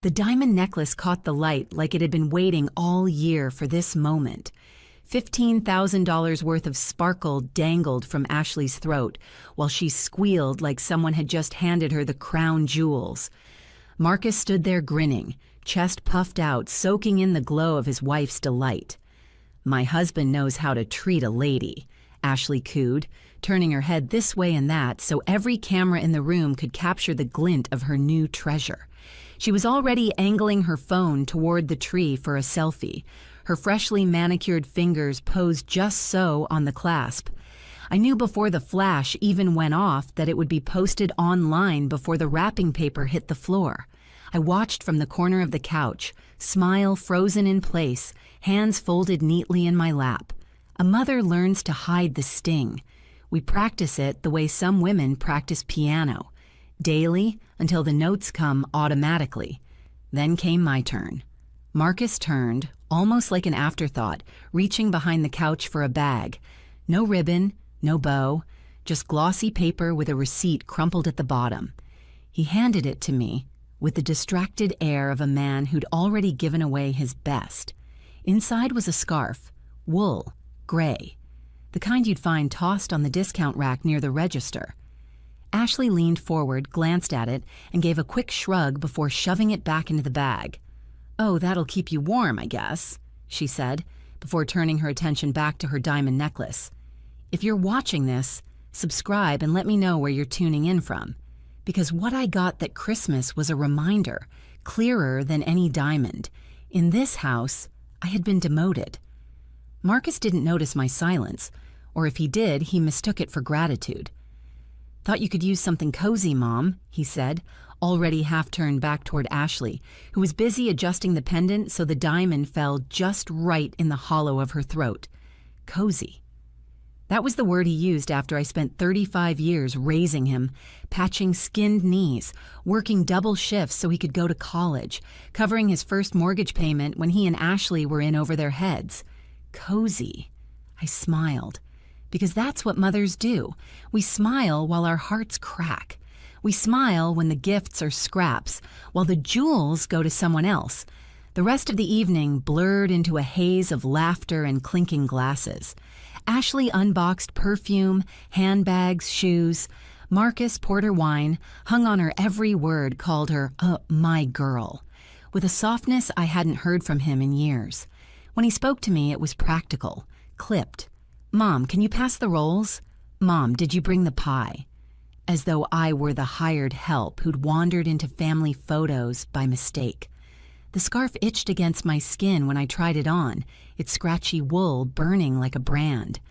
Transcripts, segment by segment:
The diamond necklace caught the light like it had been waiting all year for this moment. $15,000 worth of sparkle dangled from Ashley's throat, while she squealed like someone had just handed her the crown jewels. Marcus stood there grinning, chest puffed out, soaking in the glow of his wife's delight. "My husband knows how to treat a lady," Ashley cooed, turning her head this way and that so every camera in the room could capture the glint of her new treasure. She was already angling her phone toward the tree for a selfie, her freshly manicured fingers posed just so on the clasp. I knew before the flash even went off that it would be posted online before the wrapping paper hit the floor. I watched from the corner of the couch, smile frozen in place, hands folded neatly in my lap. A mother learns to hide the sting. We practice it the way some women practice piano, daily until the notes come automatically. Then came my turn. Marcus turned, almost like an afterthought, reaching behind the couch for a bag. No ribbon, no bow, just glossy paper with a receipt crumpled at the bottom. He handed it to me with the distracted air of a man who'd already given away his best. Inside was a scarf, wool, gray, the kind you'd find tossed on the discount rack near the register. Ashley leaned forward, glanced at it, and gave a quick shrug before shoving it back into the bag. "Oh, that'll keep you warm, I guess," she said, before turning her attention back to her diamond necklace. "If you're watching this, subscribe and let me know where you're tuning in from, because what I got that Christmas was a reminder, clearer than any diamond. In this house, I had been demoted." Marcus didn't notice my silence, or if he did, he mistook it for gratitude. "Thought you could use something cozy, Mom," he said, already half turned back toward Ashley, who was busy adjusting the pendant so the diamond fell just right in the hollow of her throat. Cozy. That was the word he used after I spent 35 years raising him, patching skinned knees, working double shifts so he could go to college, covering his first mortgage payment when he and Ashley were in over their heads. Cozy. I smiled. Because that's what mothers do. We smile while our hearts crack. We smile when the gifts are scraps, while the jewels go to someone else. The rest of the evening blurred into a haze of laughter and clinking glasses. Ashley unboxed perfume, handbags, shoes. Marcus poured her wine, hung on her every word, called her my girl, with a softness I hadn't heard from him in years. When he spoke to me, it was practical, clipped. "Mom, can you pass the rolls? Mom, did you bring the pie?" As though I were the hired help who'd wandered into family photos by mistake. The scarf itched against my skin when I tried it on, its scratchy wool burning like a brand.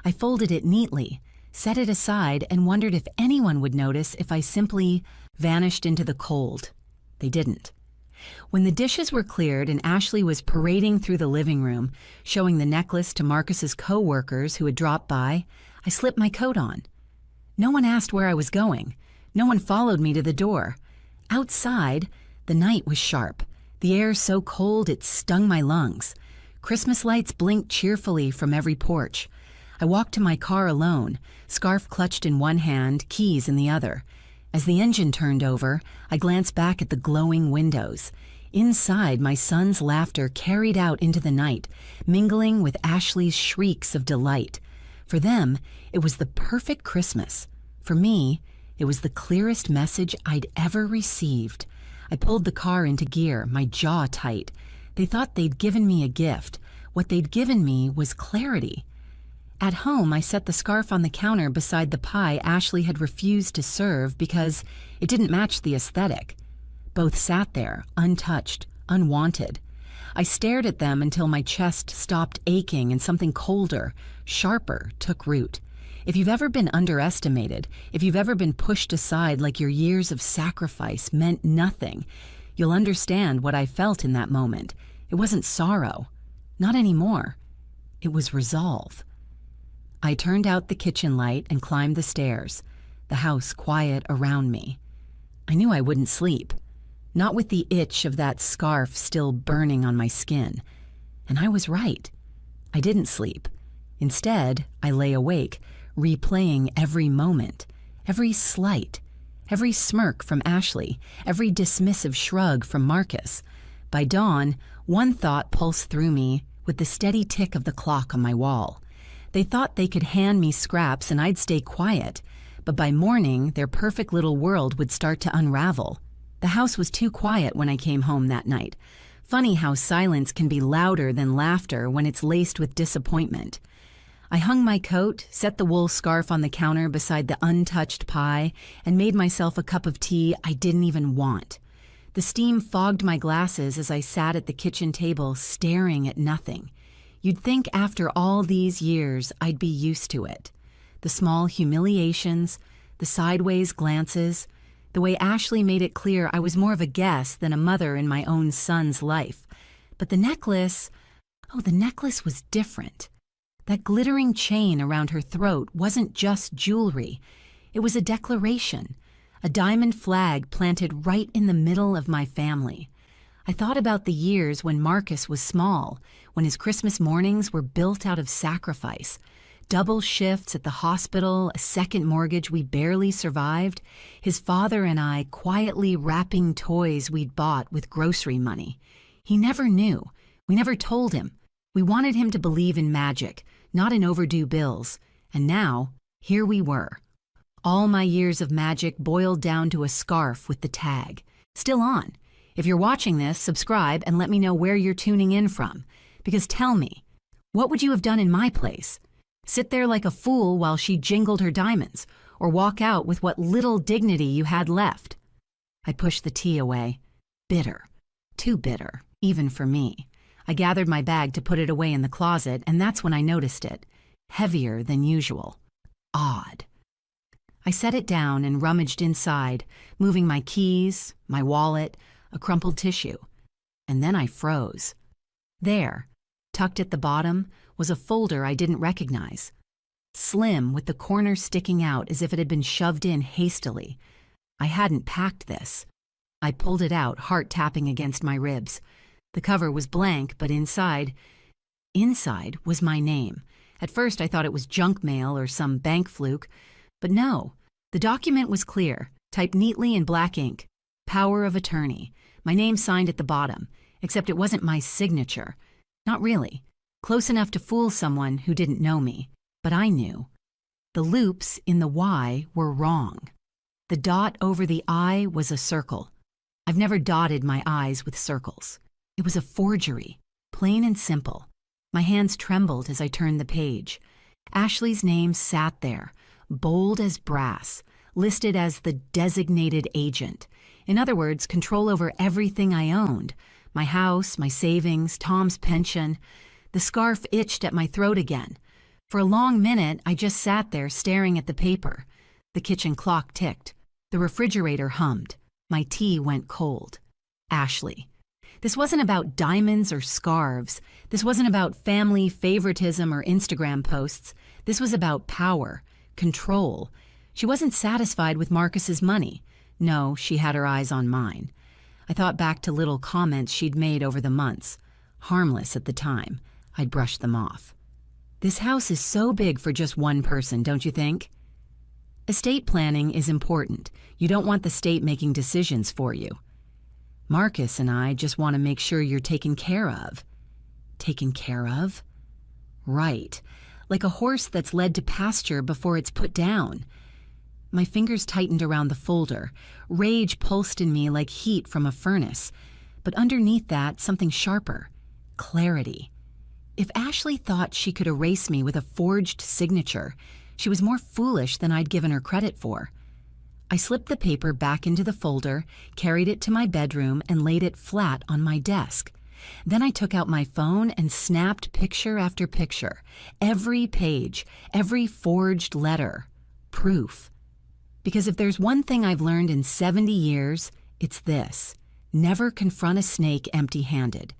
I folded it neatly, set it aside, and wondered if anyone would notice if I simply vanished into the cold. They didn't. When the dishes were cleared and Ashley was parading through the living room, showing the necklace to Marcus's co-workers who had dropped by, I slipped my coat on. No one asked where I was going. No one followed me to the door. Outside, the night was sharp, the air so cold it stung my lungs. Christmas lights blinked cheerfully from every porch. I walked to my car alone, scarf clutched in one hand, keys in the other. As the engine turned over, I glanced back at the glowing windows. Inside, my son's laughter carried out into the night, mingling with Ashley's shrieks of delight. For them, it was the perfect Christmas. For me, it was the clearest message I'd ever received. I pulled the car into gear, my jaw tight. They thought they'd given me a gift. What they'd given me was clarity. At home, I set the scarf on the counter beside the pie Ashley had refused to serve because it didn't match the aesthetic. Both sat there, untouched, unwanted. I stared at them until my chest stopped aching and something colder, sharper, took root. If you've ever been underestimated, if you've ever been pushed aside like your years of sacrifice meant nothing, you'll understand what I felt in that moment. It wasn't sorrow. Not anymore. It was resolve. I turned out the kitchen light and climbed the stairs, the house quiet around me. I knew I wouldn't sleep, not with the itch of that scarf still burning on my skin. And I was right. I didn't sleep. Instead, I lay awake, replaying every moment, every slight, every smirk from Ashley, every dismissive shrug from Marcus. By dawn, one thought pulsed through me with the steady tick of the clock on my wall. They thought they could hand me scraps and I'd stay quiet, but by morning, their perfect little world would start to unravel. The house was too quiet when I came home that night. Funny how silence can be louder than laughter when it's laced with disappointment. I hung my coat, set the wool scarf on the counter beside the untouched pie, and made myself a cup of tea I didn't even want. The steam fogged my glasses as I sat at the kitchen table staring at nothing. You'd think after all these years I'd be used to it. The small humiliations, the sideways glances, the way Ashley made it clear I was more of a guest than a mother in my own son's life. But the necklace was different. That glittering chain around her throat wasn't just jewelry. It was a declaration, a diamond flag planted right in the middle of my family. I thought about the years when Marcus was small, when his Christmas mornings were built out of sacrifice. Double shifts at the hospital, a second mortgage we barely survived, his father and I quietly wrapping toys we'd bought with grocery money. He never knew. We never told him. We wanted him to believe in magic, not in overdue bills. And now, here we were. All my years of magic boiled down to a scarf with the tag. Still on. If you're watching this, subscribe and let me know where you're tuning in from. Because tell me, what would you have done in my place? Sit there like a fool while she jingled her diamonds, or walk out with what little dignity you had left? I pushed the tea away. Bitter. Too bitter, even for me. I gathered my bag to put it away in the closet, and that's when I noticed it. Heavier than usual. Odd. I set it down and rummaged inside, moving my keys, my wallet, a crumpled tissue. And then I froze. There, tucked at the bottom, was a folder I didn't recognize. Slim, with the corner sticking out as if it had been shoved in hastily. I hadn't packed this. I pulled it out, heart tapping against my ribs. The cover was blank, but inside was my name. At first I thought it was junk mail or some bank fluke, but no. The document was clear, typed neatly in black ink. Power of attorney. My name signed at the bottom, except it wasn't my signature. Not really. Close enough to fool someone who didn't know me, but I knew. The loops in the Y were wrong. The dot over the I was a circle. I've never dotted my I's with circles. It was a forgery, plain and simple. My hands trembled as I turned the page. Ashley's name sat there, bold as brass, listed as the designated agent. In other words, control over everything I owned. My house, my savings, Tom's pension. The scarf itched at my throat again. For a long minute, I just sat there staring at the paper. The kitchen clock ticked. The refrigerator hummed. My tea went cold. Ashley. This wasn't about diamonds or scarves. This wasn't about family favoritism or Instagram posts. This was about power, control. She wasn't satisfied with Marcus's money. No, she had her eyes on mine. I thought back to little comments she'd made over the months. Harmless at the time. I'd brushed them off. This house is so big for just one person, don't you think? Estate planning is important. You don't want the state making decisions for you. Marcus and I just want to make sure you're taken care of. Taken care of? Right. Like a horse that's led to pasture before it's put down. My fingers tightened around the folder. Rage pulsed in me like heat from a furnace. But underneath that, something sharper. Clarity. If Ashley thought she could erase me with a forged signature, she was more foolish than I'd given her credit for. I slipped the paper back into the folder, carried it to my bedroom, and laid it flat on my desk. Then I took out my phone and snapped picture after picture. Every page, every forged letter. Proof. Because if there's one thing I've learned in 70 years, it's this. Never confront a snake empty-handed.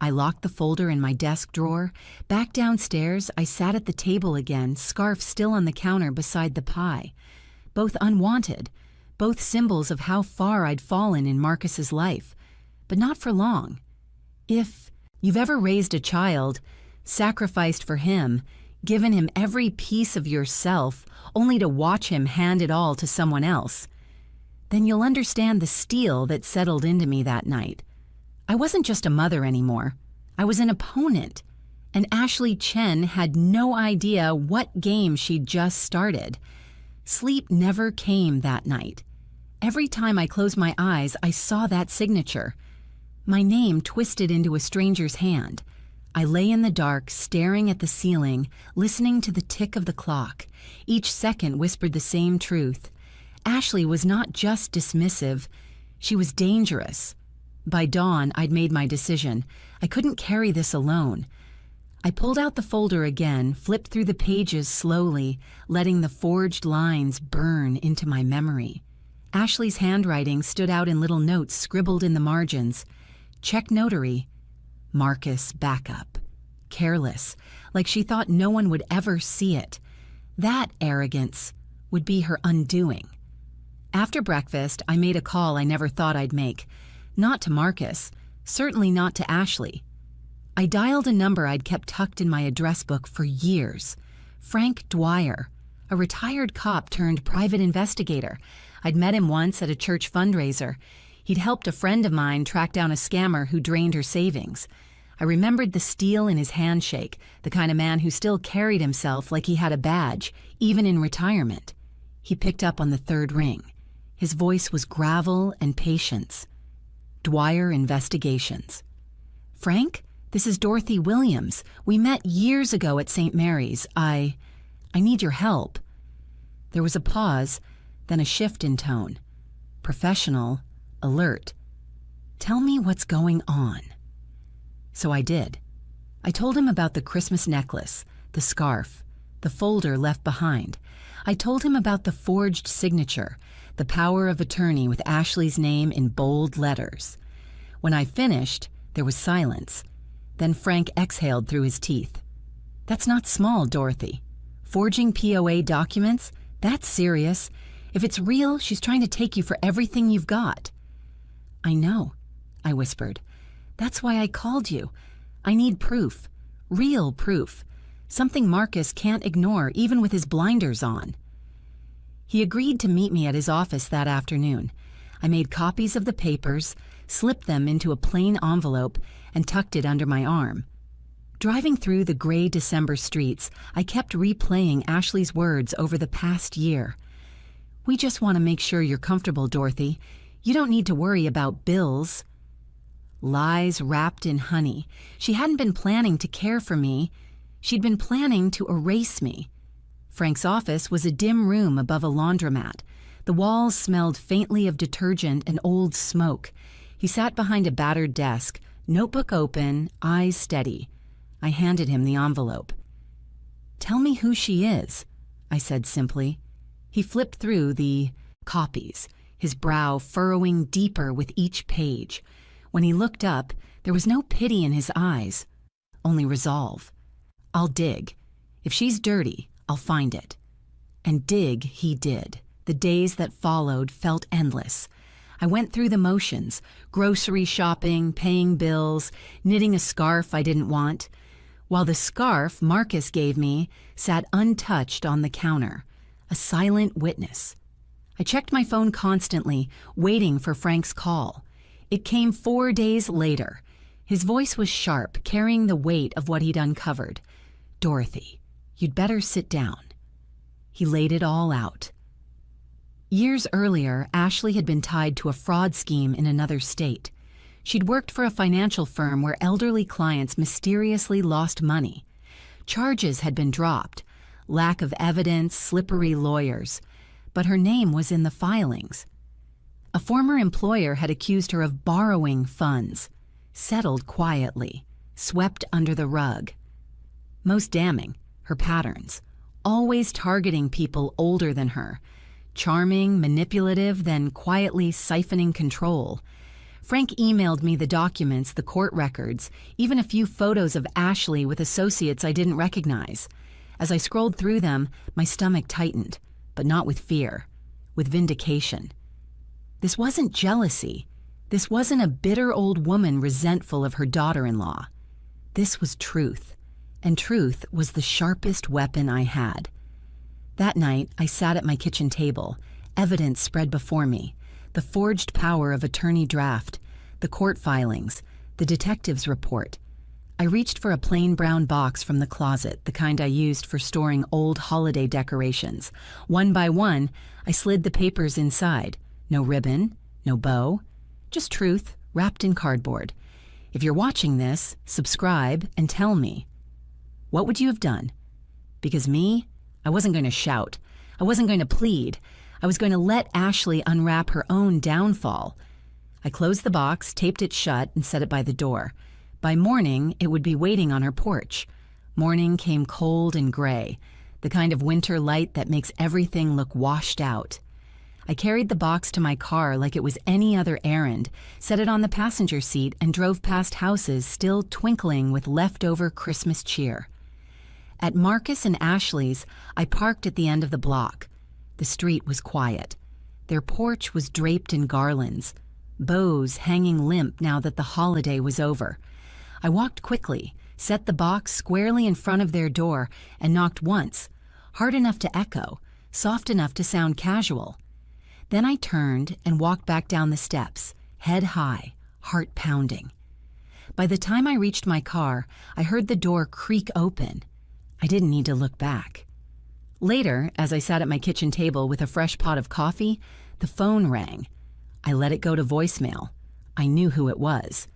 I locked the folder in my desk drawer. Back downstairs, I sat at the table again, scarf still on the counter beside the pie. Both unwanted, both symbols of how far I'd fallen in Marcus's life. But not for long. If you've ever raised a child, sacrificed for him, given him every piece of yourself, only to watch him hand it all to someone else, then you'll understand the steel that settled into me that night. I wasn't just a mother anymore. I was an opponent. And Ashley Chen had no idea what game she'd just started. Sleep never came that night. Every time I closed my eyes, I saw that signature. My name twisted into a stranger's hand. I lay in the dark, staring at the ceiling, listening to the tick of the clock. Each second whispered the same truth. Ashley was not just dismissive, she was dangerous. By dawn, I'd made my decision. I couldn't carry this alone. I pulled out the folder again, flipped through the pages slowly, letting the forged lines burn into my memory. Ashley's handwriting stood out in little notes scribbled in the margins. Check notary. Marcus backup. Careless, like she thought no one would ever see it. That arrogance would be her undoing. After breakfast, I made a call I never thought I'd make. Not to Marcus, certainly not to Ashley. I dialed a number I'd kept tucked in my address book for years. Frank Dwyer, a retired cop turned private investigator. I'd met him once at a church fundraiser. He'd helped a friend of mine track down a scammer who drained her savings. I remembered the steel in his handshake, the kind of man who still carried himself like he had a badge, even in retirement. He picked up on the third ring. His voice was gravel and patience. Dwyer Investigations. Frank, this is Dorothy Williams. We met years ago at St. Mary's. I need your help. There was a pause, then a shift in tone. Professional, alert. Tell me what's going on. So I did. I told him about the Christmas necklace, the scarf, the folder left behind. I told him about the forged signature, the power of attorney with Ashley's name in bold letters. When I finished, there was silence. Then Frank exhaled through his teeth. That's not small, Dorothy. Forging POA documents? That's serious. If it's real, she's trying to take you for everything you've got. I know, I whispered. That's why I called you. I need proof. Real proof. Something Marcus can't ignore, even with his blinders on. He agreed to meet me at his office that afternoon. I made copies of the papers, slipped them into a plain envelope, and tucked it under my arm. Driving through the gray December streets, I kept replaying Ashley's words over the past year. We just want to make sure you're comfortable, Dorothy. You don't need to worry about bills. Lies wrapped in honey. She hadn't been planning to care for me. She'd been planning to erase me. Frank's office was a dim room above a laundromat. The walls smelled faintly of detergent and old smoke. He sat behind a battered desk, notebook open, eyes steady. I handed him the envelope. Tell me who she is, I said simply. He flipped through the copies, his brow furrowing deeper with each page. When he looked up, there was no pity in his eyes, only resolve. I'll dig. If she's dirty, I'll find it. And dig he did. The days that followed felt endless. I went through the motions, grocery shopping, paying bills, knitting a scarf I didn't want, while the scarf Marcus gave me sat untouched on the counter, a silent witness. I checked my phone constantly, waiting for Frank's call. It came 4 days later. His voice was sharp, carrying the weight of what he'd uncovered. Dorothy, you'd better sit down. He laid it all out. Years earlier, Ashley had been tied to a fraud scheme in another state. She'd worked for a financial firm where elderly clients mysteriously lost money. Charges had been dropped, lack of evidence, slippery lawyers, but her name was in the filings. A former employer had accused her of borrowing funds, settled quietly, swept under the rug. Most damning, her patterns, always targeting people older than her, charming, manipulative, then quietly siphoning control. Frank emailed me the documents, the court records, even a few photos of Ashley with associates I didn't recognize. As I scrolled through them, my stomach tightened, but not with fear, with vindication. This wasn't jealousy. This wasn't a bitter old woman resentful of her daughter-in-law. This was truth, and truth was the sharpest weapon I had. That night, I sat at my kitchen table, evidence spread before me, the forged power of attorney draft, the court filings, the detective's report. I reached for a plain brown box from the closet, the kind I used for storing old holiday decorations. One by one, I slid the papers inside. No ribbon, no bow, just truth wrapped in cardboard. If you're watching this, subscribe and tell me. What would you have done? Because me, I wasn't going to shout. I wasn't going to plead. I was going to let Ashley unwrap her own downfall. I closed the box, taped it shut, and set it by the door. By morning, it would be waiting on her porch. Morning came cold and gray, the kind of winter light that makes everything look washed out. I carried the box to my car like it was any other errand, set it on the passenger seat, and drove past houses still twinkling with leftover Christmas cheer. At Marcus and Ashley's, I parked at the end of the block. The street was quiet. Their porch was draped in garlands, bows hanging limp now that the holiday was over. I walked quickly, set the box squarely in front of their door, and knocked once, hard enough to echo, soft enough to sound casual. Then I turned and walked back down the steps, head high, heart pounding. By the time I reached my car, I heard the door creak open. I didn't need to look back. Later, as I sat at my kitchen table with a fresh pot of coffee, the phone rang. I let it go to voicemail. I knew who it was.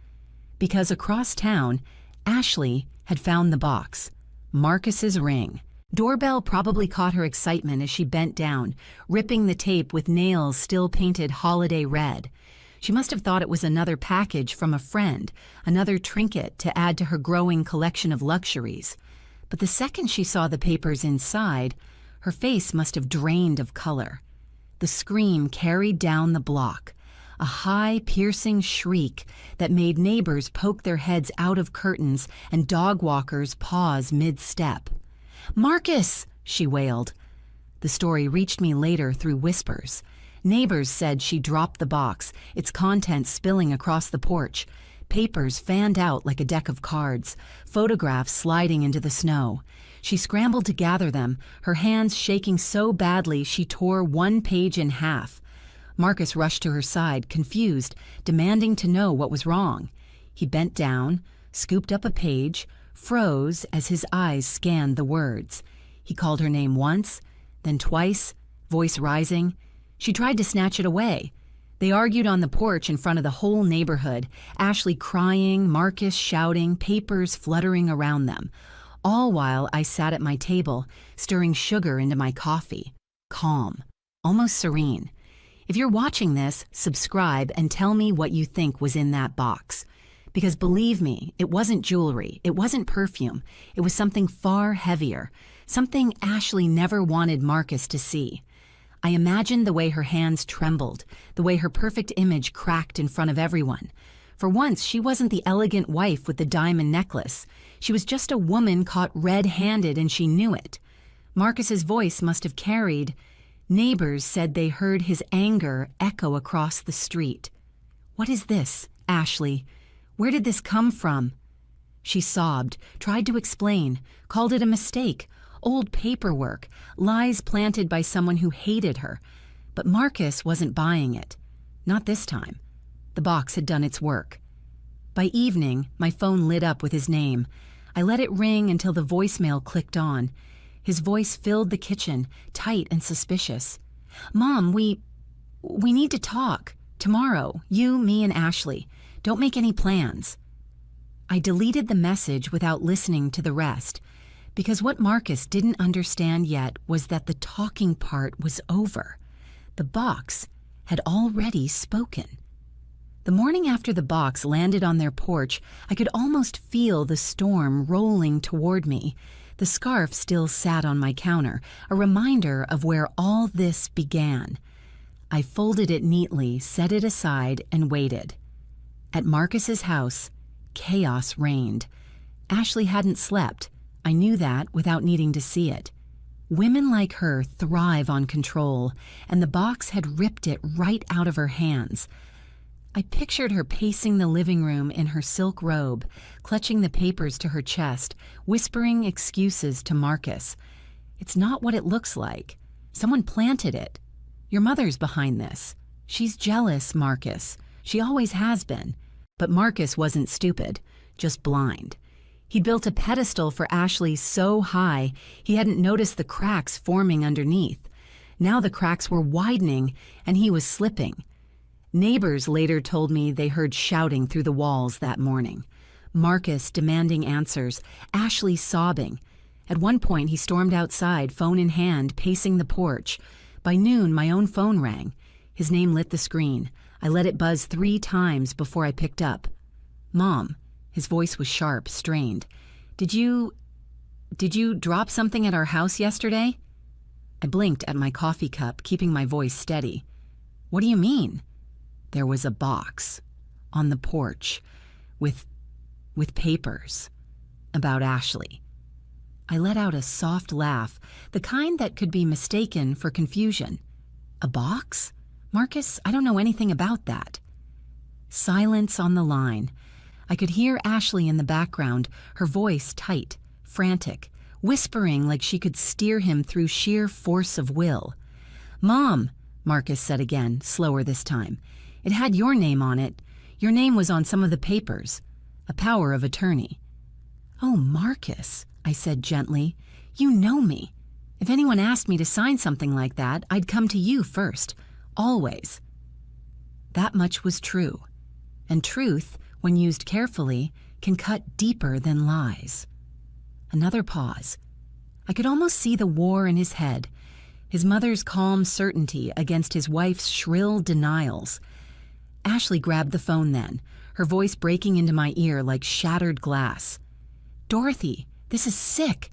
Because across town, Ashley had found the box, Marcus's ring. Doorbell probably caught her excitement as she bent down, ripping the tape with nails still painted holiday red. She must have thought it was another package from a friend, another trinket to add to her growing collection of luxuries. But the second she saw the papers inside, her face must have drained of color. The scream carried down the block, a high, piercing shriek that made neighbors poke their heads out of curtains and dog walkers pause mid-step. "Marcus!" she wailed. The story reached me later through whispers. Neighbors said she dropped the box, its contents spilling across the porch, papers fanned out like a deck of cards, photographs sliding into the snow. She scrambled to gather them, her hands shaking so badly she tore one page in half. Marcus rushed to her side, confused, demanding to know what was wrong. He bent down, scooped up a page, froze as his eyes scanned the words. He called her name once, then twice, voice rising. She tried to snatch it away. They argued on the porch in front of the whole neighborhood, Ashley crying, Marcus shouting, papers fluttering around them. All while I sat at my table, stirring sugar into my coffee. Calm, almost serene. If you're watching this, subscribe and tell me what you think was in that box. Because believe me, it wasn't jewelry, it wasn't perfume, it was something far heavier, something Ashley never wanted Marcus to see. I imagined the way her hands trembled, the way her perfect image cracked in front of everyone. For once, she wasn't the elegant wife with the diamond necklace. She was just a woman caught red-handed, and she knew it. Marcus's voice must have carried. Neighbors said they heard his anger echo across the street. "What is this, Ashley? Where did this come from?" She sobbed, tried to explain, called it a mistake, old paperwork, lies planted by someone who hated her. But Marcus wasn't buying it. Not this time. The box had done its work. By evening, my phone lit up with his name. I let it ring until the voicemail clicked on. His voice filled the kitchen, tight and suspicious. "Mom, we need to talk. Tomorrow, you, me, and Ashley. Don't make any plans." I deleted the message without listening to the rest, because what Marcus didn't understand yet was that the talking part was over. The box had already spoken. The morning after the box landed on their porch, I could almost feel the storm rolling toward me. The scarf still sat on my counter, a reminder of where all this began. I folded it neatly, set it aside, and waited. At Marcus's house, chaos reigned. Ashley hadn't slept. I knew that without needing to see it. Women like her thrive on control, and the box had ripped it right out of her hands. I pictured her pacing the living room in her silk robe, clutching the papers to her chest, whispering excuses to Marcus. "It's not what it looks like. Someone planted it. Your mother's behind this. She's jealous, Marcus. She always has been. But Marcus wasn't stupid, just blind. He'd built a pedestal for Ashley so high he hadn't noticed the cracks forming underneath. Now the cracks were widening and he was slipping. Neighbors later told me they heard shouting through the walls that morning. Marcus demanding answers, Ashley sobbing. At one point he stormed outside, phone in hand, pacing the porch. By noon my own phone rang. His name lit the screen. I let it buzz 3 times before I picked up. Mom. His voice was sharp, strained. Did you drop something at our house yesterday? I blinked at my coffee cup, keeping my voice steady. What do you mean? There was a box on the porch with papers about Ashley. I let out a soft laugh, the kind that could be mistaken for confusion. A box? Marcus, I don't know anything about that. Silence on the line. I could hear Ashley in the background, her voice tight, frantic, whispering like she could steer him through sheer force of will. Mom, Marcus said again, slower this time. It had your name on it. Your name was on some of the papers. A power of attorney. Oh, Marcus, I said gently. You know me. If anyone asked me to sign something like that, I'd come to you first. Always. That much was true. And truth, when used carefully, can cut deeper than lies. Another pause. I could almost see the war in his head, his mother's calm certainty against his wife's shrill denials. Ashley grabbed the phone then, her voice breaking into my ear like shattered glass. Dorothy, this is sick.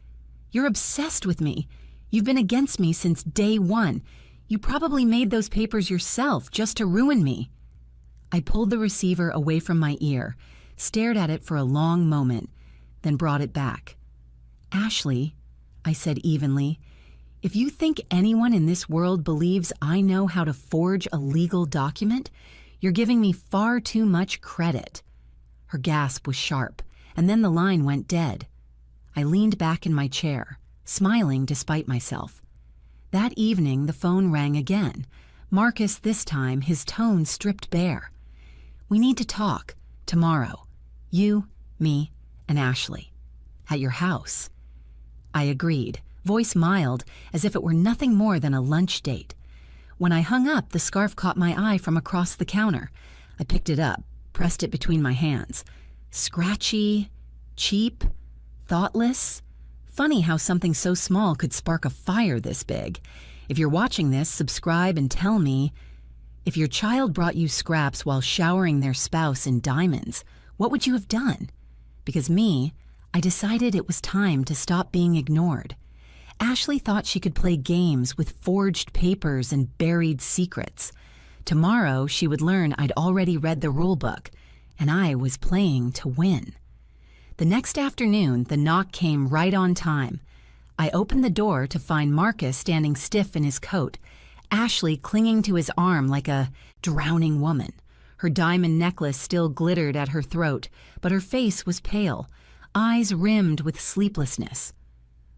You're obsessed with me. You've been against me since day one. You probably made those papers yourself just to ruin me. I pulled the receiver away from my ear, stared at it for a long moment, then brought it back. Ashley, I said evenly, if you think anyone in this world believes I know how to forge a legal document, you're giving me far too much credit. Her gasp was sharp, and then the line went dead. I leaned back in my chair, smiling despite myself. That evening, the phone rang again. Marcus, this time, his tone stripped bare. We need to talk, tomorrow. You, me, and Ashley. At your house. I agreed, voice mild, as if it were nothing more than a lunch date. When I hung up, the scarf caught my eye from across the counter. I picked it up, pressed it between my hands. Scratchy, cheap, thoughtless. Funny how something so small could spark a fire this big. If you're watching this, subscribe and tell me, if your child brought you scraps while showering their spouse in diamonds, what would you have done? Because me, I decided it was time to stop being ignored. Ashley thought she could play games with forged papers and buried secrets. Tomorrow, she would learn I'd already read the rule book, and I was playing to win. The next afternoon, the knock came right on time. I opened the door to find Marcus standing stiff in his coat, Ashley clinging to his arm like a drowning woman. Her diamond necklace still glittered at her throat, but her face was pale, eyes rimmed with sleeplessness.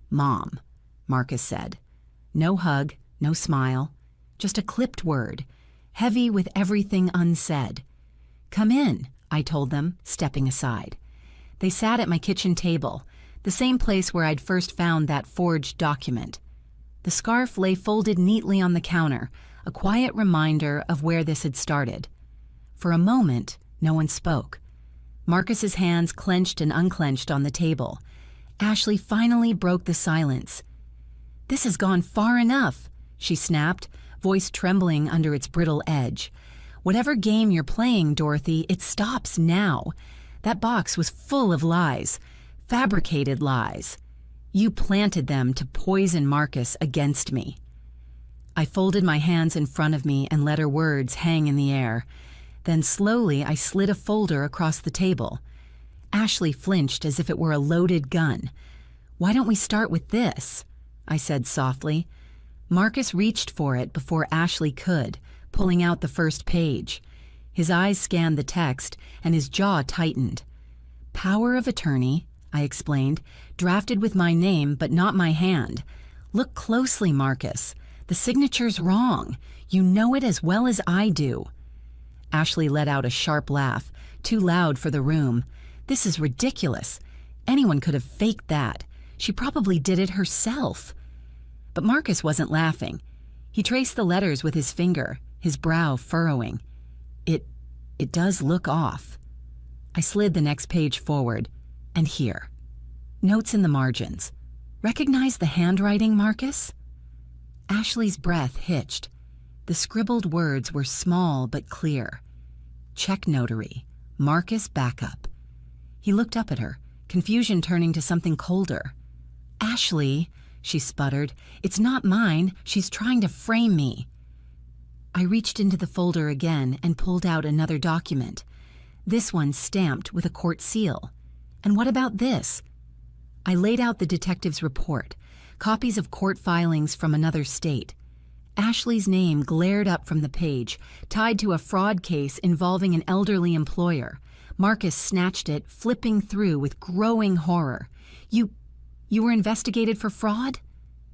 Mom, Marcus said. No hug, no smile, just a clipped word, heavy with everything unsaid. Come in, I told them, stepping aside. They sat at my kitchen table, the same place where I'd first found that forged document. The scarf lay folded neatly on the counter, a quiet reminder of where this had started. For a moment, no one spoke. Marcus's hands clenched and unclenched on the table. Ashley finally broke the silence. This has gone far enough, she snapped, voice trembling under its brittle edge. Whatever game you're playing, Dorothy, it stops now. That box was full of lies, fabricated lies. You planted them to poison Marcus against me. I folded my hands in front of me and let her words hang in the air. Then slowly I slid a folder across the table. Ashley flinched as if it were a loaded gun. Why don't we start with this? I said softly. Marcus reached for it before Ashley could, pulling out the first page. His eyes scanned the text, and his jaw tightened. Power of attorney, I explained, drafted with my name but not my hand. Look closely, Marcus. The signature's wrong. You know it as well as I do." Ashley let out a sharp laugh, too loud for the room. "This is ridiculous. Anyone could have faked that. She probably did it herself." But Marcus wasn't laughing. He traced the letters with his finger, his brow furrowing. It does look off." I slid the next page forward, and here. Notes in the margins. "Recognize the handwriting, Marcus?" Ashley's breath hitched. The scribbled words were small but clear. "Check notary, Marcus Backup." He looked up at her, confusion turning to something colder. "Ashley," she sputtered, "it's not mine. She's trying to frame me." I reached into the folder again and pulled out another document. This one stamped with a court seal. And what about this? I laid out the detective's report, copies of court filings from another state. Ashley's name glared up from the page, tied to a fraud case involving an elderly employer. Marcus snatched it, flipping through with growing horror. You were investigated for fraud?"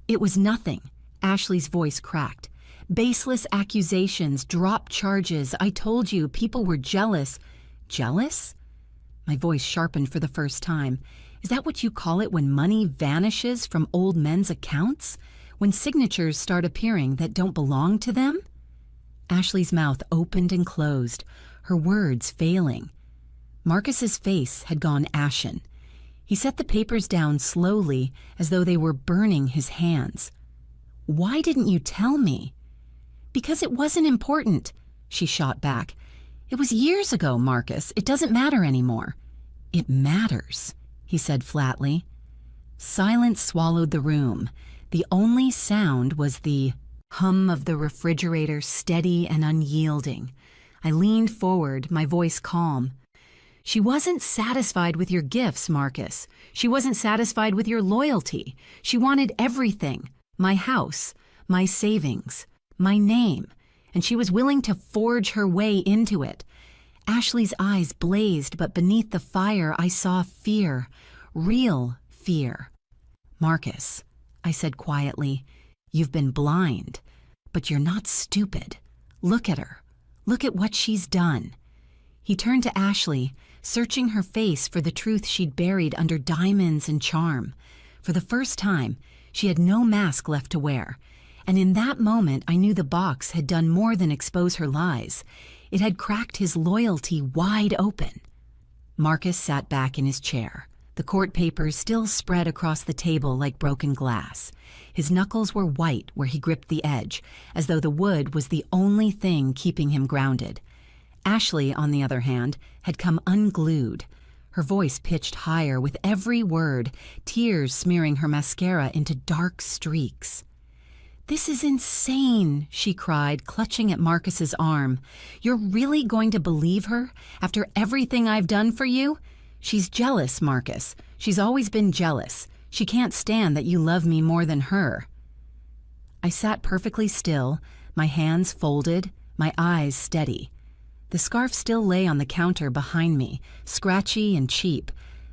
"It was nothing." Ashley's voice cracked. "Baseless accusations, dropped charges. I told you, people were jealous." "Jealous?" My voice sharpened for the first time. "Is that what you call it when money vanishes from old men's accounts? When signatures start appearing that don't belong to them?" Ashley's mouth opened and closed, her words failing. Marcus's face had gone ashen. He set the papers down slowly, as though they were burning his hands. "Why didn't you tell me?" "Because it wasn't important," she shot back. "It was years ago, Marcus. It doesn't matter anymore." "It matters," he said flatly. Silence swallowed the room. The only sound was the hum of the refrigerator, steady and unyielding. I leaned forward, my voice calm. "She wasn't satisfied with your gifts, Marcus. She wasn't satisfied with your loyalty. She wanted everything. My house, my savings, my name, and she was willing to forge her way into it." Ashley's eyes blazed, but beneath the fire I saw fear, real fear. "Marcus," I said quietly, "you've been blind, but you're not stupid. Look at her. Look at what she's done." He turned to Ashley, searching her face for the truth she'd buried under diamonds and charm. For the first time, she had no mask left to wear. And in that moment, I knew the box had done more than expose her lies. It had cracked his loyalty wide open. Marcus sat back in his chair, the court papers still spread across the table like broken glass. His knuckles were white where he gripped the edge, as though the wood was the only thing keeping him grounded. Ashley, on the other hand, had come unglued. Her voice pitched higher with every word, tears smearing her mascara into dark streaks. "This is insane," she cried, clutching at Marcus's arm. "You're really going to believe her after everything I've done for you? She's jealous, Marcus. She's always been jealous. She can't stand that you love me more than her." I sat perfectly still, my hands folded, my eyes steady. The scarf still lay on the counter behind me, scratchy and cheap,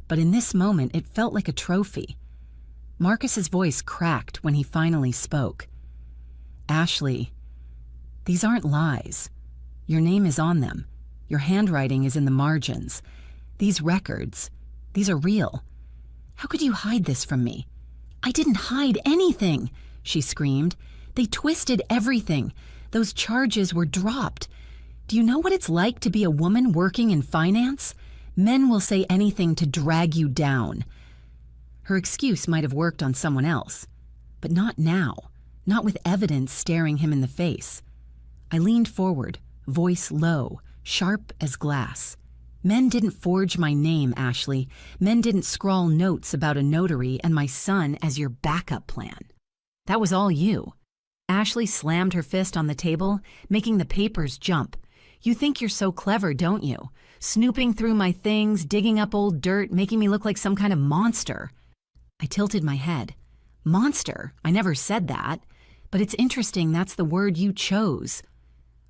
but in this moment it felt like a trophy. Marcus's voice cracked when he finally spoke. "Ashley, these aren't lies. Your name is on them. Your handwriting is in the margins. These records, these are real. How could you hide this from me?" "I didn't hide anything," she screamed. "They twisted everything. Those charges were dropped. Do you know what it's like to be a woman working in finance? Men will say anything to drag you down." Her excuse might have worked on someone else, but not now, not with evidence staring him in the face. I leaned forward, voice low, sharp as glass. "Men didn't forge my name, Ashley. Men didn't scrawl notes about a notary and my son as your backup plan. That was all you." Ashley slammed her fist on the table, making the papers jump. "You think you're so clever, don't you? Snooping through my things, digging up old dirt, making me look like some kind of monster." I tilted my head. "Monster? I never said that. But it's interesting that's the word you chose."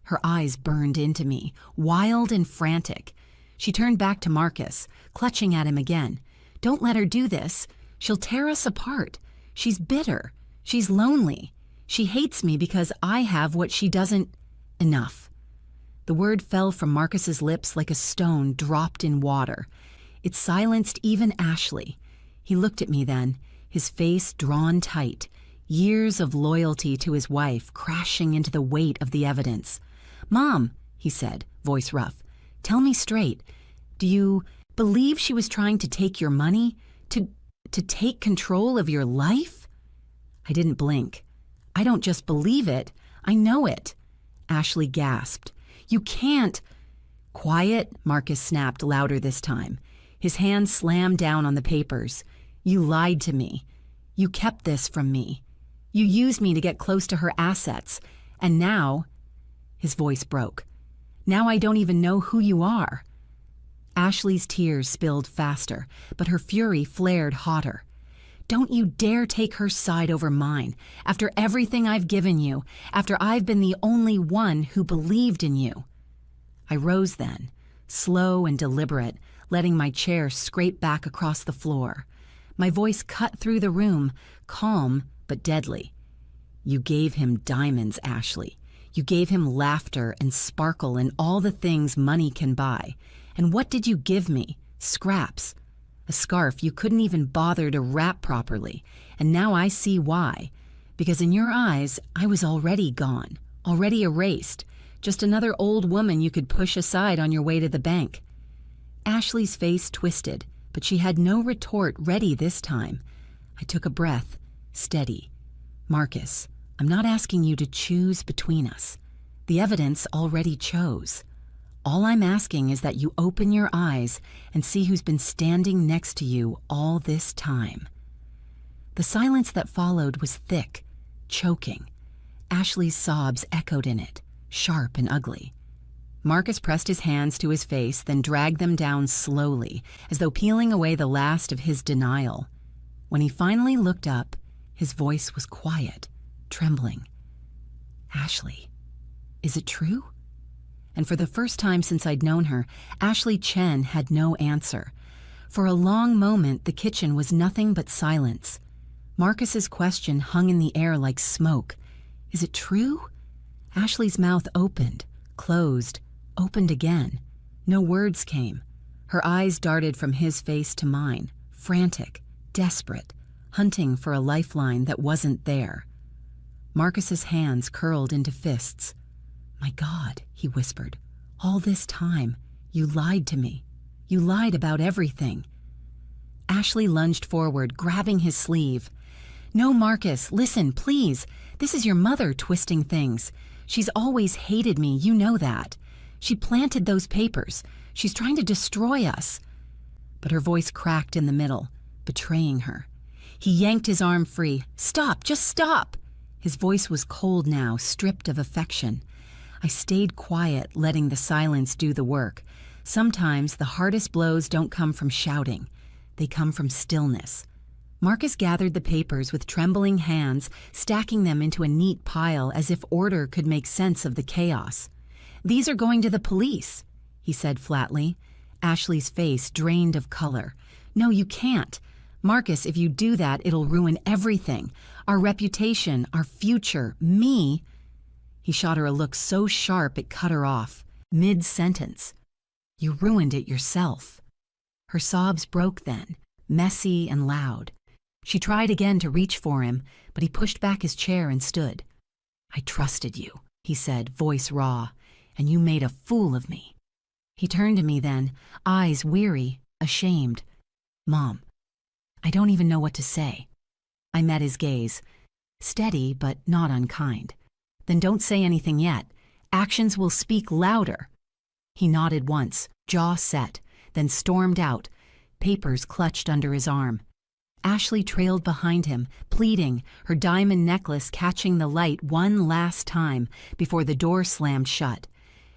Her eyes burned into me, wild and frantic. She turned back to Marcus, clutching at him again. "Don't let her do this. She'll tear us apart. She's bitter. She's lonely. She hates me because I have what she doesn't. Enough. The word fell from Marcus's lips like a stone dropped in water. It silenced even Ashley. He looked at me then, his face drawn tight, years of loyalty to his wife crashing into the weight of the evidence. "Mom," he said, voice rough, "tell me straight. Do you believe she was trying to take your money? To take control of your life?" I didn't blink. "I don't just believe it, I know it." Ashley gasped. "You can't." "Quiet," Marcus snapped louder this time. His hand slammed down on the papers. "You lied to me. You kept this from me. You used me to get close to her assets. And now," his voice broke, "now I don't even know who you are." Ashley's tears spilled faster, but her fury flared hotter. "Don't you dare take her side over mine. After everything I've given you, after I've been the only one who believed in you." I rose then, slow and deliberate, letting my chair scrape back across the floor. My voice cut through the room, calm but deadly. "You gave him diamonds, Ashley. You gave him laughter and sparkle and all the things money can buy. And what did you give me? Scraps. A scarf you couldn't even bother to wrap properly. And now I see why. Because in your eyes, I was already gone, already erased. Just another old woman you could push aside on your way to the bank." Ashley's face twisted, but she had no retort ready this time. I took a breath, steady. "Marcus, I'm not asking you to choose between us. The evidence already chose. All I'm asking is that you open your eyes and see who's been standing next to you all this time." The silence that followed was thick, choking. Ashley's sobs echoed in it, sharp and ugly. Marcus pressed his hands to his face, then dragged them down slowly, as though peeling away the last of his denial. When he finally looked up, his voice was quiet, trembling. "Ashley, is it true?" And for the first time since I'd known her, Ashley Chen had no answer. For a long moment, the kitchen was nothing but silence. Marcus's question hung in the air like smoke. "Is it true?" Ashley's mouth opened, closed, opened again. No words came. Her eyes darted from his face to mine, frantic, desperate, hunting for a lifeline that wasn't there. Marcus's hands curled into fists. "My God," he whispered, "all this time, you lied to me. You lied about everything." Ashley lunged forward, grabbing his sleeve. "No, Marcus, listen, please. This is your mother twisting things. She's always hated me, you know that. She planted those papers. She's trying to destroy us." But her voice cracked in the middle, betraying her. He yanked his arm free. "Stop, just stop." His voice was cold now, stripped of affection. I stayed quiet, letting the silence do the work. Sometimes the hardest blows don't come from shouting. They come from stillness. Marcus gathered the papers with trembling hands, stacking them into a neat pile as if order could make sense of the chaos. "These are going to the police," he said flatly. Ashley's face drained of color. "No, you can't. Marcus, if you do that, it'll ruin everything. Our reputation, our future, me." He shot her a look so sharp it cut her off, mid-sentence. "You ruined it yourself." Her sobs broke then, messy and loud. She tried again to reach for him, but he pushed back his chair and stood. "I trusted you," he said, voice raw, "and you made a fool of me." He turned to me then, eyes weary, ashamed. "Mom, I don't even know what to say." I met his gaze, steady but not unkind. "Then don't say anything yet. Actions will speak louder." He nodded once, jaw set, then stormed out, papers clutched under his arm. Ashley trailed behind him, pleading, her diamond necklace catching the light one last time before the door slammed shut.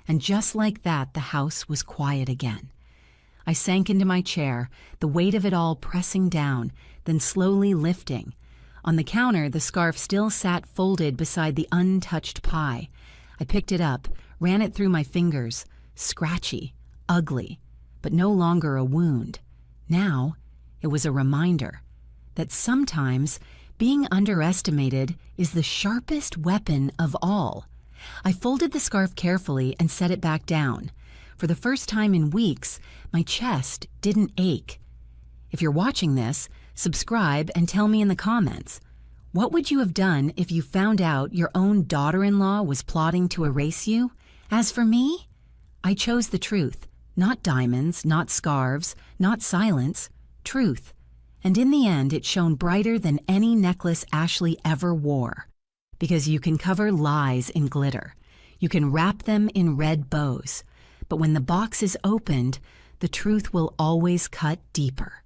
And just like that, the house was quiet again. I sank into my chair, the weight of it all pressing down, then slowly lifting. On the counter, the scarf still sat folded beside the untouched pie. I picked it up, ran it through my fingers, scratchy, ugly, but no longer a wound. Now, it was a reminder that sometimes Being underestimated is the sharpest weapon of all. I folded the scarf carefully and set it back down. For the first time in weeks, my chest didn't ache. If you're watching this, subscribe and tell me in the comments. What would you have done if you found out your own daughter-in-law was plotting to erase you? As for me, I chose the truth. Not diamonds, not scarves, not silence. Truth. And in the end, it shone brighter than any necklace Ashley ever wore. Because you can cover lies in glitter. You can wrap them in red bows. But when the box is opened, the truth will always cut deeper.